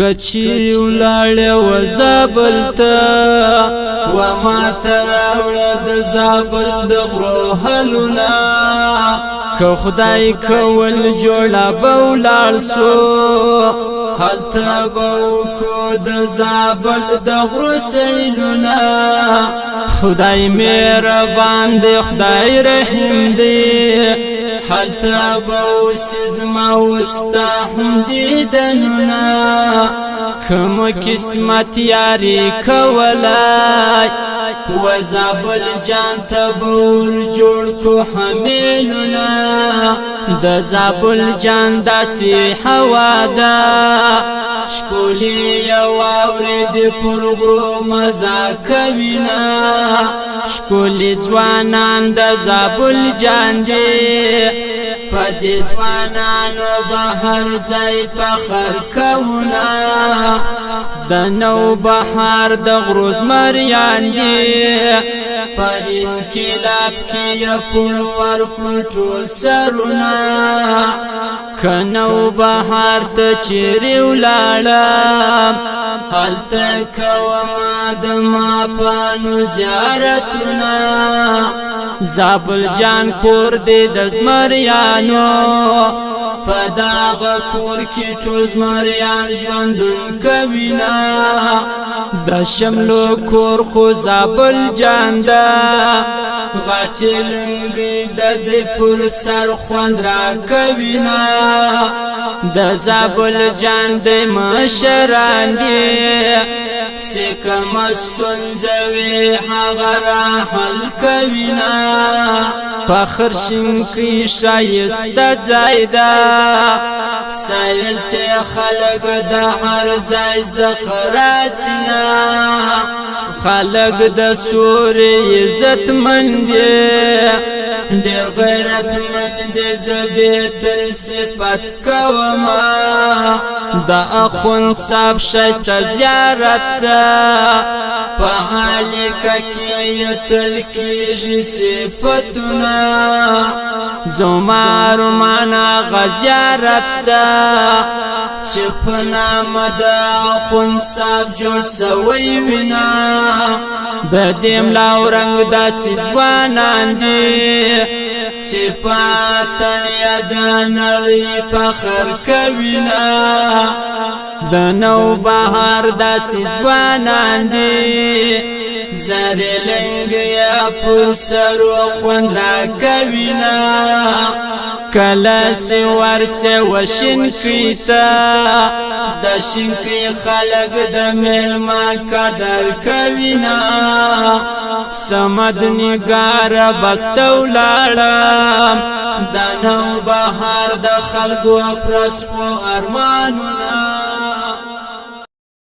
کچی ولاړ و زابل ته و ما تراوړه د زابل د غرو حلونه که خدای کول جوړه به ولاړ سو هلته به وکړو د زابل د غرو سیلونه خدای مهربان دی خدای رحیم دی هلته به اوسې زما وستا هم دیدنونه کوم قسمت یاري کولای و زابل جان ته به ور جوړ کو حمیلونه د زابل جان داسې هوا ده ښکلې یو اورېدې پر غرو مزه کوینه ښکلې ځوانان د زابل جان دي په دې ځوانانو به هر ځای فخر کوونه د نوبهار د غرو زمریان دي په انقلاب کې یې پر ورکړو ټول سرونه که نوبهار ته چیرې ولاړم هلته کومه د ماپانو زیارتونه زابل جان کور دی د زمریانو په دغه کور کې ټول زمریان ژوندون کوینه د شملو کور خو زابل جان ده غټې لنګې د دې پر سر خوند راکوینه د زابل جان د مشران دي چې کومه ستونزه وي هغه راحل کوینه فخر شینکۍ ښایسته ځای ده سایل ته خلک د هر ځای څخه راځینه خلک د سوري عزتمند دي ډېر غیرتمند دي زه به تل صفت کومه د اخوند صاحب ښایسته زیارت ده په هلیکه کې یې تل کېږي صفتونه زما ارمان هغه زیارت ده چې په نامه د اخوند صاحب جوړ سوی وینه د دې ملا و رنګ داسې ځوانان دي چې په اتڼ یې د نړۍ فخر کوینه د نوبهار داسې ځوانان دي زرې لنګې یې پر سرو خوند راکوینه کله چې ورسې وشینکۍ ته د شینکۍ خلک د میلمه قدر کوینه صمد نګاره بسته ولاړم د نوبهار د خلکو پرسپو ارمانونه